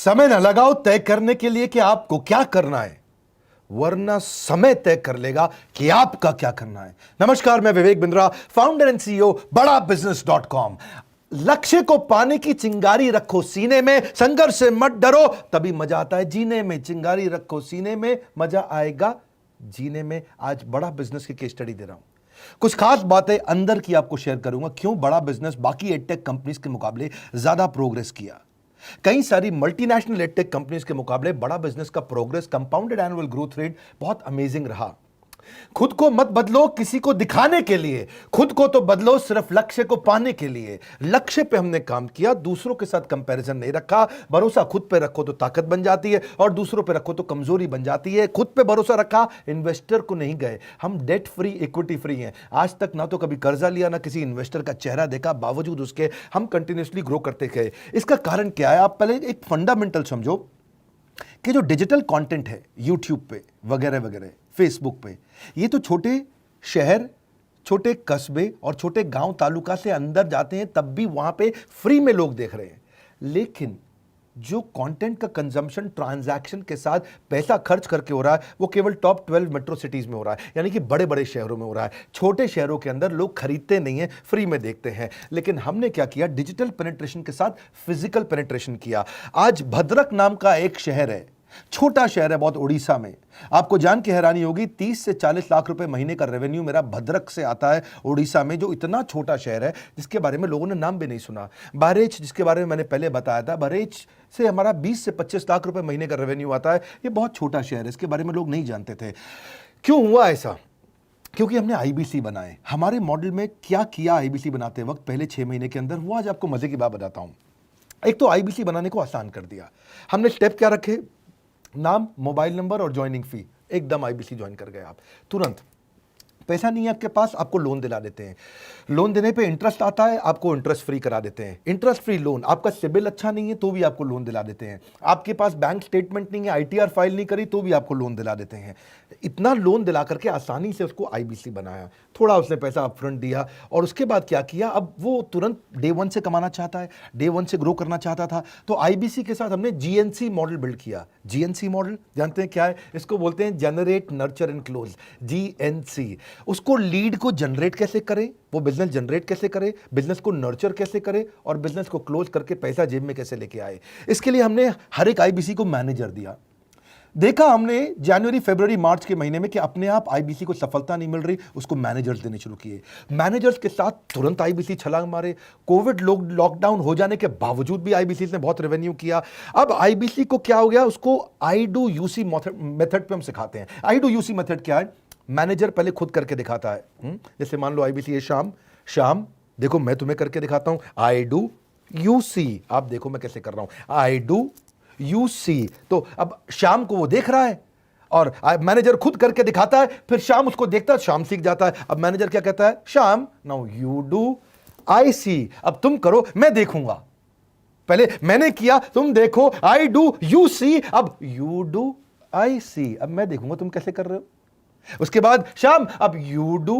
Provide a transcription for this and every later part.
समय न लगाओ तय करने के लिए कि आपको क्या करना है, वरना समय तय कर लेगा कि आपका क्या करना है। नमस्कार, मैं Vivek Bindra, founder and CEO बड़ा बिजनेस.com। लक्ष्य को पाने की चिंगारी रखो सीने में, संघर्ष से मत डरो, तभी मजा आता है जीने में। चिंगारी रखो सीने में, मजा आएगा जीने में। आज बड़ा बिजनेस की केस स्टडी दे रहा हूं, कुछ खास बातें अंदर की आपको शेयर करूंगा, क्यों बड़ा बिजनेस बाकी एडटेक कंपनीज के मुकाबले ज्यादा प्रोग्रेस किया। कई सारी मल्टीनेशनल एडटेक कंपनीज के मुकाबले बड़ा बिजनेस का progress, compounded annual growth rate बहुत अमेजिंग रहा। खुद को मत बदलो किसी को दिखाने के लिए, खुद को तो बदलो सिर्फ लक्ष्य को पाने के लिए। लक्ष्य पे हमने काम किया, दूसरों के साथ कंपैरिजन नहीं रखा। भरोसा खुद पे रखो तो ताकत बन जाती है, और दूसरों पे रखो तो कमजोरी बन जाती है। खुद पे भरोसा रखा, इन्वेस्टर को नहीं गए। हम डेट फ्री, इक्विटी फ्री हैं। आज तक ना तो कभी कर्जा लिया, ना किसी इन्वेस्टर का चेहरा देखा, बावजूद उसके हम कंटिन्यूसली ग्रो करते गए। इसका कारण क्या है? आप पहले एक फंडामेंटल समझो कि जो डिजिटल कंटेंट है यूट्यूब पे वगैरह वगैरह, फेसबुक पे, ये तो छोटे शहर, छोटे कस्बे और छोटे गांव तालुका से अंदर जाते हैं, तब भी वहां पे फ्री में लोग देख रहे हैं। लेकिन जो कंटेंट का कंजम्पशन ट्रांजैक्शन के साथ पैसा खर्च करके हो रहा है, वो केवल टॉप 12 मेट्रो सिटीज में हो रहा है, यानी कि बड़े बड़े शहरों में हो रहा है। छोटे शहरों के अंदर लोग खरीदते नहीं है, फ्री में देखते हैं। लेकिन हमने क्या किया? डिजिटल पेनिट्रेशन के साथ फिजिकल पेनिट्रेशन किया। आज भद्रक नाम का एक शहर है, छोटा शहर है बहुत, उड़ीसा में। आपको जान के हैरानी होगी, 30 से 40 लाख रुपए महीने का रेवेन्यू मेरा भद्रक से आता है, उड़ीसा में, जो इतना छोटा शहर है जिसके बारे में लोगों ने नाम भी नहीं सुना। बहरेच, जिसके बारे में मैंने पहले बताया था, बहरेच से हमारा 20 से 25 लाख रुपए महीने का रेवेन्यू आता है। ये बहुत छोटा शहर है, इसके बारे में लोग नहीं जानते थे। क्यों हुआ ऐसा? क्योंकि हमने आईबीसी बनाए। हमारे मॉडल में क्या किया आईबीसी बनाते वक्त, पहले 6 महीने के अंदर? वो आज आपको मजे की बात बताता हूं। एक तो आईबीसी बनाने को आसान कर दिया हमने। स्टेप क्या रखे? नाम, मोबाइल नंबर और ज्वाइनिंग फी। एकदम आईबीसी ज्वाइन कर गए आप तुरंत। पैसा नहीं है आपके पास, आपको लोन दिला देते हैं। लोन देने पे इंटरेस्ट आता है, आपको इंटरेस्ट फ्री करा देते हैं। Interest free loan. आपका सिबिल अच्छा नहीं है तो भी आपको लोन दिला देते हैं। आपके पास बैंक स्टेटमेंट नहीं है, आईटीआर फाइल नहीं करी तो भी आपको लोन दिला देते हैं। इतना लोन दिला करके आसानी से उसको आईबीसी बनाया। थोड़ा उसने पैसा अपफ्रंट दिया, और उसके बाद क्या किया? अब वो तुरंत डे 1 से कमाना चाहता है, डे 1 से ग्रो करना चाहता था, तो आईबीसी के साथ हमने जीएनसी मॉडल बिल्ड किया। जीएनसी मॉडल जानते हैं क्या है? इसको बोलते हैं generate, nurture and close, GNC. उसको लीड को जनरेट कैसे करें, वो बिजनेस जनरेट कैसे करे, बिजनेस को नर्चर कैसे करे, और बिजनेस को क्लोज करके पैसा जेब में कैसे लेके आए। इसके लिए हमने हर एक आईबीसी को मैनेजर दिया। देखा हमने जनवरी, फरवरी, मार्च के महीने में कि अपने आप आईबीसी को सफलता नहीं मिल रही, उसको मैनेजर्स देने शुरू किए। मैनेजर्स के साथ तुरंत आईबीसी छलांग मारे। कोविड लॉकडाउन हो जाने के बावजूद भी आईबीसी ने बहुत रेवेन्यू किया। अब आईबीसी को क्या हो गया? उसको आई डू यूसी मेथड पे हम सिखाते हैं। आई डू यूसी मेथड क्या है? मैनेजर पहले खुद करके दिखाता है। जैसे मान लो आईबीसी है शाम, देखो मैं तुम्हें करके दिखाता हूं, आई डू यूसी। आप देखो मैं कैसे कर रहा हूं, आई डू यूसी। तो अब शाम को वो देख रहा है, और मैनेजर खुद करके दिखाता है, फिर शाम उसको देखता है, शाम सीख जाता है। अब मैनेजर क्या कहता है? शाम, नाउ यू डू, आई सी। अब तुम करो, मैं देखूंगा। पहले मैंने किया, तुम देखो, आई डू, यू सी। अब यू डू, आई सी। अब मैं देखूंगा तुम कैसे कर रहे हो। उसके बाद शाम, अब यू डू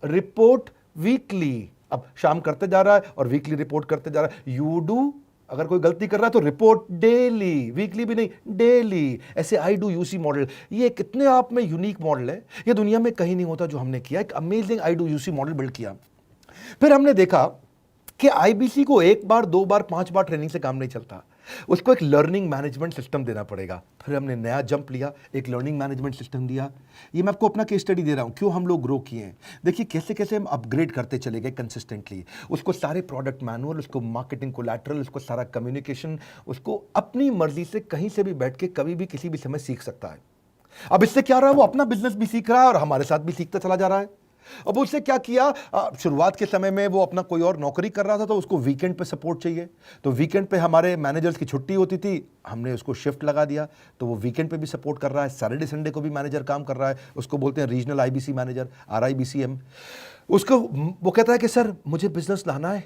रिपोर्ट वीकली। अब शाम करते जा रहा है और वीकली रिपोर्ट करते जा रहा है। यू डू, अगर कोई गलती कर रहा है तो रिपोर्ट डेली, वीकली भी नहीं, डेली। ऐसे आई डू यूसी मॉडल, ये कितने आप में यूनिक मॉडल है, ये दुनिया में कहीं नहीं होता जो हमने किया। एक amazing I do UC model build किया। फिर हमने देखा कि आईबीसी को 1 बार, 2 बार, 5 बार ट्रेनिंग से काम नहीं चलता, उसको एक लर्निंग मैनेजमेंट सिस्टम देना पड़ेगा। फिर हमने नया जंप लिया, एक लर्निंग मैनेजमेंट सिस्टम दिया। ये मैं आपको अपना केस स्टडी दे रहा हूं, क्यों हम लोग ग्रो किए हैं। देखिए कैसे कैसे हम अपग्रेड करते चले गए कंसिस्टेंटली। उसको सारे प्रोडक्ट मैनुअल, उसको मार्केटिंग कोलैटरल, उसको सारा कम्युनिकेशन, उसको अपनी मर्जी से कहीं से भी बैठ के कभी भी किसी भी समय सीख सकता है। अब इससे क्या रहा है? वो अपना बिजनेस भी सीख रहा है और हमारे साथ भी सीखता चला जा रहा है। अब उससे क्या किया? शुरुआत के समय में वो अपना कोई और नौकरी कर रहा था, तो उसको वीकेंड पे सपोर्ट चाहिए। तो वीकेंड पे हमारे मैनेजर्स की छुट्टी होती थी, हमने उसको शिफ्ट लगा दिया, तो वो वीकेंड पे भी सपोर्ट कर रहा है। सैटरडे संडे को भी मैनेजर काम कर रहा है। उसको बोलते हैं रीजनल आईबीसी मैनेजर, RIBCM। उसको वो कहता है कि सर मुझे बिजनेस लाना है,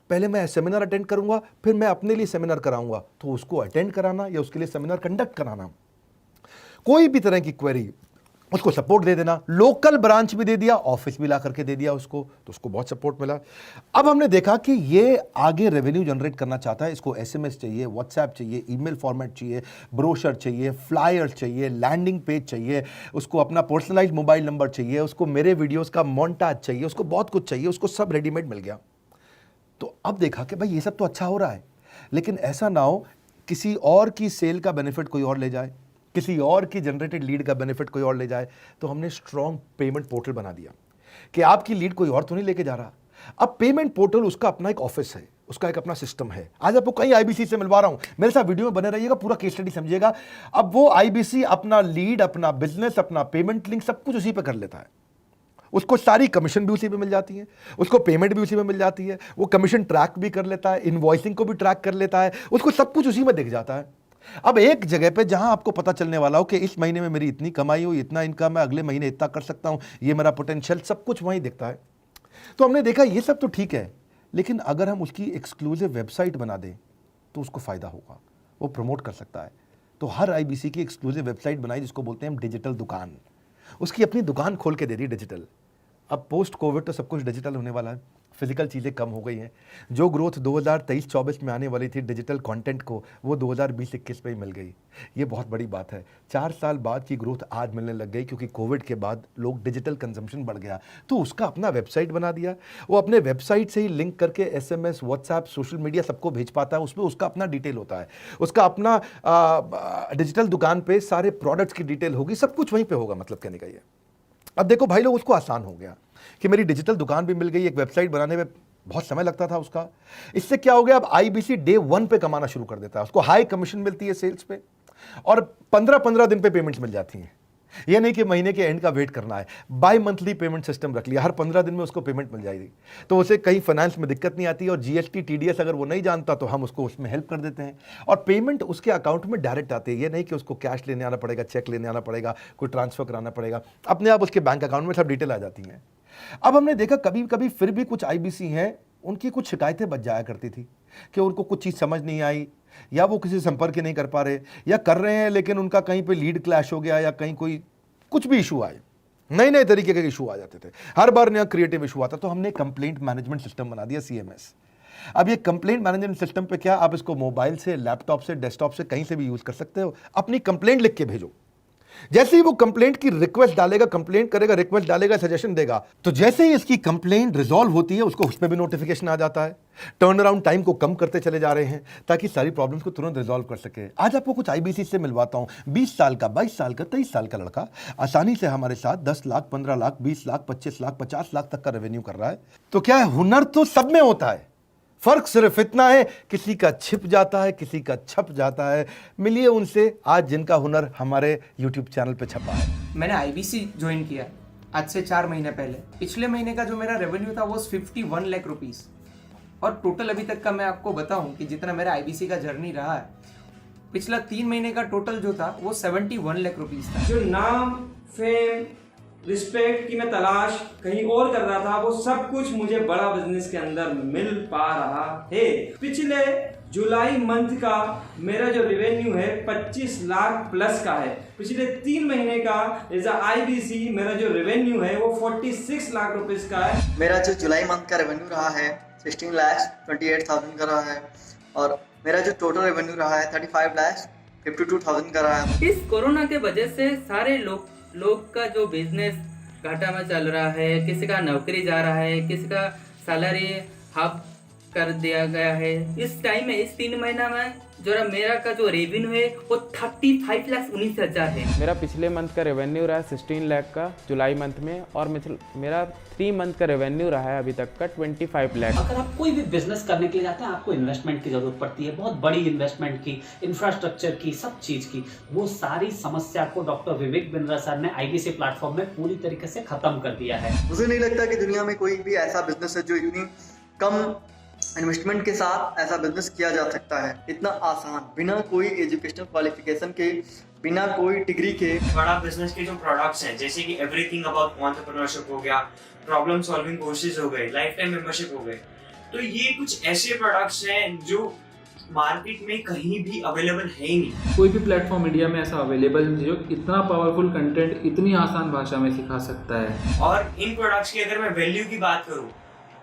पहले मैं सेमिनार अटेंड करूंगा, फिर मैं अपने लिए सेमिनार कराऊंगा। तो उसको अटेंड कराना या उसके लिए सेमिनार कंडक्ट कराना, कोई भी तरह की क्वेरी, उसको सपोर्ट दे देना, लोकल ब्रांच भी दे दिया, ऑफिस भी ला करके दे दिया उसको, तो उसको बहुत सपोर्ट मिला। अब हमने देखा कि ये आगे रेवेन्यू जनरेट करना चाहता है, इसको एसएमएस चाहिए, व्हाट्सएप चाहिए, ईमेल फॉर्मेट चाहिए, ब्रोशर चाहिए, फ्लायर चाहिए, लैंडिंग पेज चाहिए, उसको अपना पर्सनलाइज मोबाइल नंबर चाहिए, उसको मेरे वीडियोस का मोन्टाज चाहिए, उसको बहुत कुछ चाहिए, उसको सब रेडीमेड मिल गया। तो अब देखा कि भाई ये सब तो अच्छा हो रहा है, लेकिन ऐसा ना हो किसी और की सेल का बेनिफिट कोई और ले जाए, किसी और की जनरेटेड लीड का बेनिफिट कोई और ले जाए। तो हमने स्ट्रॉन्ग पेमेंट पोर्टल बना दिया कि आपकी लीड कोई और तो नहीं लेके जा रहा। अब पेमेंट पोर्टल उसका अपना एक ऑफिस है, उसका एक अपना सिस्टम है। आज आपको कई आईबीसी से मिलवा रहा हूं, मेरे साथ वीडियो में बने रहिएगा, पूरा केस स्टडी समझिएगा। अब वो आईबीसी अपना लीड, अपना बिजनेस, अपना पेमेंट लिंक सब कुछ उसी पे कर लेता है। उसको सारी कमीशन भी उसी पे मिल जाती है, उसको पेमेंट भी उसी में मिल जाती है, वो कमीशन ट्रैक भी कर लेता है, इनवॉइसिंग को भी ट्रैक कर लेता है, उसको सब कुछ उसी में दिख जाता है। अब एक जगह पे जहां आपको पता चलने वाला हो कि इस महीने में मेरी इतनी कमाई हुई, इतना इनकम है, अगले महीने इतना कर सकता हूं, ये मेरा पोटेंशियल, सब कुछ वहीं दिखता है। तो हमने देखा ये सब तो ठीक है, लेकिन अगर हम उसकी एक्सक्लूसिव वेबसाइट बना दें तो उसको फायदा होगा, वो प्रमोट कर सकता है। तो हर आईबीसी की एक्सक्लूसिव वेबसाइट बनाई, जिसको बोलते हैं हम डिजिटल दुकान। उसकी अपनी दुकान खोल के दे दी डिजिटल। अब पोस्ट कोविड तो सब कुछ डिजिटल होने वाला है, फिजिकल चीज़ें कम हो गई हैं। जो ग्रोथ 2023-24 में आने वाली थी डिजिटल कंटेंट को, वो 2020-21 में ही मिल गई। ये बहुत बड़ी बात है। 4 साल बाद की ग्रोथ आज मिलने लग गई, क्योंकि कोविड के बाद लोग डिजिटल कंजम्पशन बढ़ गया। तो उसका अपना वेबसाइट बना दिया, वो अपने वेबसाइट से ही लिंक करके एसएमएस, व्हाट्सएप, सोशल मीडिया सब को भेज पाता है। उसमें उसका अपना डिटेल होता है, उसका अपना डिजिटल दुकान पे सारे प्रोडक्ट्स की डिटेल होगी, सब कुछ वहीं पर होगा। मतलब कहने का ये, अब देखो भाई लोग, उसको आसान हो गया कि मेरी डिजिटल दुकान भी मिल गई। एक वेबसाइट बनाने में बहुत समय लगता था उसका। इससे क्या हो गया, अब आईबीसी डे 1 पे कमाना शुरू कर देता है। उसको हाई कमीशन मिलती है सेल्स पे, और 15-15 दिन पे पेमेंट्स मिल जाती हैं। ये नहीं कि महीने के एंड का वेट करना है, बाई मंथली पेमेंट सिस्टम रख लिया, हर 15 दिन में उसको पेमेंट मिल जाएगी। तो उसे कहीं फाइनेंस में दिक्कत नहीं आती, और जीएसटी, टीडीएस अगर वो नहीं जानता तो हम उसको उसमें हेल्प कर देते हैं, और पेमेंट उसके अकाउंट में डायरेक्ट आती है। ये नहीं कि उसको कैश लेने आना पड़ेगा, चेक लेने आना पड़ेगा, कोई ट्रांसफर कराना पड़ेगा, अपने आप उसके बैंक अकाउंट में सब डिटेल आ जाती हैं। अब हमने देखा कभी कभी फिर भी कुछ आईबीसी हैं, उनकी कुछ शिकायतें बच जाया करती थी कि उनको कुछ चीज़ समझ नहीं आई, या वो किसी से संपर्क ही नहीं कर पा रहे, या कर रहे हैं लेकिन उनका कहीं पे लीड क्लैश हो गया, या कहीं कोई कुछ भी इशू आए, नए नए तरीके के इशू आ जाते थे, हर बार नया क्रिएटिव इशू आता। तो हमने कंप्लेंट मैनेजमेंट सिस्टम बना दिया, सीएमएस। अब ये कंप्लेंट मैनेजमेंट सिस्टम पे क्या, आप इसको मोबाइल से, लैपटॉप से, डेस्कटॉप से, कहीं से भी यूज कर सकते हो। अपनी कंप्लेंट लिख के भेजो, जैसे ही वो कंप्लेंट की रिक्वेस्ट डालेगा, कंप्लेंट करेगा, रिक्वेस्ट डालेगा, सजेशन देगा, तो जैसे ही इसकी कंप्लेंट रिजॉल्व होती है उसको उस पर भी नोटिफिकेशन आ जाता है। टर्न अराउंड टाइम को कम करते चले जा रहे हैं ताकि सारी प्रॉब्लम्स को तुरंत रिजॉल्व कर सके। आज आपको कुछ आईबीसी से मिलवाता हूं। 20 साल का, 22 साल का, 23 साल का लड़का आसानी से हमारे साथ 10 लाख, 15 लाख, 20 लाख, 25 लाख, 50 लाख तक का रेवेन्यू कर रहा है। तो क्या है, हुनर तो सब में होता है, फर्क सिर्फ इतना है किसी का छिप जाता है, किसी का छप जाता है। मिलिए उनसे आज जिनका हुनर हमारे YouTube चैनल पे छपा है। मैंने आईबीसी ज्वाइन किया आज से 4 महीने पहले। पिछले महीने का जो मेरा रेवेन्यू था वो 51 लाख रुपीस, और टोटल अभी तक का मैं आपको बताऊं कि जितना मेरा आईबीसी का जर्नी रहा है, पिछला 3 महीने का टोटल जो था वो 71 लाख रुपीस था। जो नाम, फेम, रिस्पेक्ट की मैं तलाश कहीं और कर रहा था, वो सब कुछ मुझे बड़ा बिजनेस के अंदर मिल पा रहा है। पिछले जुलाई मंथ का मेरा जो रेवेन्यू है 25 लाख प्लस का है। पिछले 3 महीने का एज आईबीसी मेरा जो रेवेन्यू है वो 46 लाख रुपीस का है। मेरा जो जुलाई मंथ का रेवेन्यू रहा है 16,28,000 का रहा है, और मेरा जो टोटल रेवेन्यू रहा है 35,52,000 का रहा है। इस कोरोना के वजह से सारे लोग का जो बिजनेस घाटा में चल रहा है, किसी का नौकरी जा रहा है, किसी का सैलरी हाफ कर दिया गया है। इस टाइम में, इस 3 महीना में जो मेरा का जो रेवेन्यू है वो 35,19,000 है। मेरा पिछले मंथ का रेवेन्यू रहा है 16 लाख का जुलाई मंथ में, और मेरा 3 मंथ का रेवेन्यू रहा है अभी तक का 25 लाख। अगर आप कोई भी बिजनेस करने के लिए जाते हैं, आपको इन्वेस्टमेंट की जरूरत पड़ती है, बहुत बड़ी इन्वेस्टमेंट की, इंफ्रास्ट्रक्चर की, सब चीज की। वो सारी समस्या को डॉक्टर विवेक बिंद्रा सर ने आईबीसी प्लेटफॉर्म में पूरी तरीके से खत्म कर दिया है। मुझे नहीं लगता कि दुनिया में कोई भी ऐसा बिजनेस है जो इतनी कम इन्वेस्टमेंट के साथ ऐसा बिजनेस किया जा सकता है, इतना आसान, बिना कोई एजुकेशनल क्वालिफिकेशन के, बिना कोई डिग्री के। बड़ा बिजनेस के जो प्रोडक्ट्स हैं, जैसे कि एवरीथिंग अबाउट एंटरप्रेन्योरशिप हो गया, प्रॉब्लम सॉल्विंग कोर्सेज हो गए, लाइफ टाइम मेंबरशिप हो गए, तो ये कुछ ऐसे प्रोडक्ट्स हैं जो मार्केट में कहीं भी अवेलेबल है ही नहीं। कोई भी प्लेटफॉर्म इंडिया में ऐसा अवेलेबल नहीं जो इतना पावरफुल कंटेंट इतनी आसान भाषा में सिखा सकता है। और इन प्रोडक्ट्स की अगर मैं वैल्यू की बात करूं,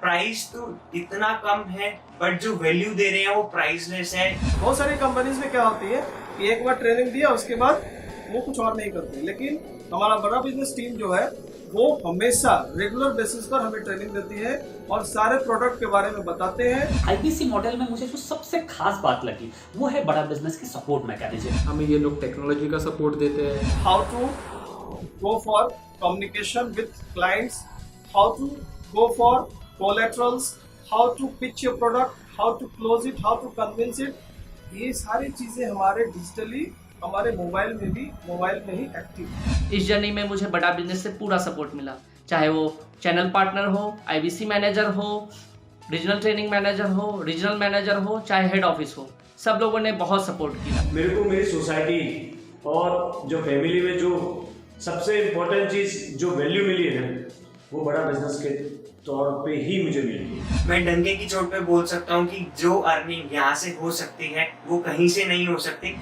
प्राइस तो इतना कम है बट जो वैल्यू दे रहे हैं वो प्राइसलेस है। बहुत सारी कंपनीज में क्या होती है कि एक बार ट्रेनिंग दिया उसके बाद वो कुछ और नहीं करते, लेकिन हमारा बड़ा बिजनेस टीम जो है वो हमेशा रेगुलर बेसिस पर हमें ट्रेनिंग देती है और सारे प्रोडक्ट के बारे में बताते हैं। आईबीसी मॉडल में मुझे जो सबसे खास बात लगी वो है बड़ा बिजनेस की सपोर्ट मैकेनिज्म। हमें ये लोग टेक्नोलॉजी का सपोर्ट देते हैं। How to go for communication with clients, how to go for collaterals, how to pitch your product, how to close it, how to convince it, ये सारी चीजें हमारे डिजिटली हमारे मोबाइल में ही एक्टिव है। इस जर्नी में मुझे बड़ा बिजनेस से पूरा सपोर्ट मिला, चाहे वो चैनल पार्टनर हो, आईबीसी मैनेजर हो, रीजनल ट्रेनिंग मैनेजर हो, रीजनल मैनेजर हो, चाहे हेड ऑफिस हो, सब लोगों ने बहुत सपोर्ट किया। मेरे को मेरी सोसाइटी और जो फैमिली में जो सबसे इम्पोर्टेंट चीज़ जो वैल्यू मिली है ना, वो बड़ा बिजनेस के तौर पे ही मुझे मिली है। मैं डंके की चोट पे बोल सकता हूँ कि जो अर्निंग यहाँ से हो सकती है वो कहीं से नहीं हो सकती।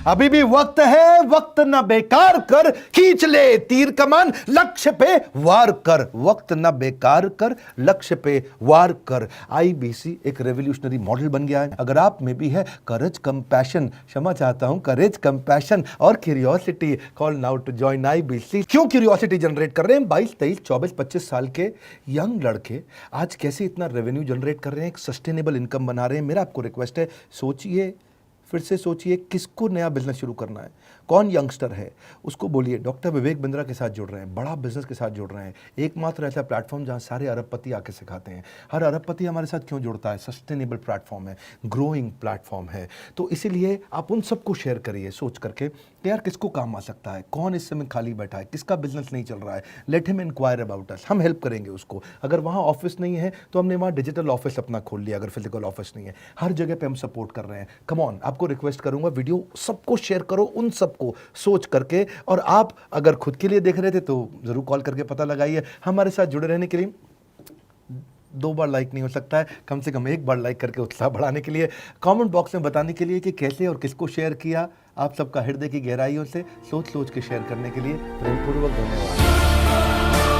अभी भी वक्त है, वक्त न बेकार कर, खींच ले तीर कमान, लक्ष्य पे वार कर, वक्त न बेकार कर, लक्ष्य पे वार कर। आईबीसी एक रेवोल्यूशनरी मॉडल बन गया है। अगर आप में भी है करेज, कंपैशन, क्षमा चाहता हूं, करेज, कंपैशन और curiosity, call now to join IBC. क्यों क्यूरियोसिटी जनरेट कर रहे हैं? 22, 23, 24, 25 साल के यंग लड़के आज कैसे इतना रेवेन्यू जनरेट कर रहे हैं, एक सस्टेनेबल इनकम बना रहे हैं। मेरा आपको रिक्वेस्ट है, सोचिए, फिर से सोचिए, किसको नया बिजनेस शुरू करना है, कौन यंगस्टर है, उसको बोलिए डॉक्टर विवेक बिंद्रा के साथ जुड़ रहे हैं, बड़ा बिजनेस के साथ जुड़ रहे हैं। एकमात्र ऐसा प्लेटफॉर्म जहां सारे अरबपति आके सिखाते हैं। हर अरबपति हमारे साथ क्यों जुड़ता है? सस्टेनेबल प्लेटफॉर्म है, ग्रोइंग प्लेटफॉर्म है। तो इसीलिए आप उन सबको शेयर करिए सोच करके कि यार किसको काम आ सकता है, कौन इस समय खाली बैठा है, किसका बिजनेस नहीं चल रहा है, let him inquire about us, हम हेल्प करेंगे उसको। अगर वहाँ ऑफिस नहीं है तो हमने वहाँ डिजिटल ऑफिस अपना खोल लिया, अगर फिजिकल ऑफिस नहीं है, हर जगह पे हम सपोर्ट कर रहे हैं। कम ऑन, आपको रिक्वेस्ट करूंगा वीडियो सबको शेयर करो, उन सबको सोच करके। और आप अगर खुद के लिए देख रहे थे तो जरूर कॉल करके पता लगाइए। हमारे साथ जुड़े रहने के लिए 2 बार लाइक नहीं हो सकता है, कम से कम 1 बार लाइक करके उत्साह बढ़ाने के लिए, कमेंट बॉक्स में बताने के लिए कि कैसे और किसको शेयर किया। आप सबका हृदय की गहराइयों से सोच सोच के शेयर करने के लिए प्रेमपूर्वक धन्यवाद।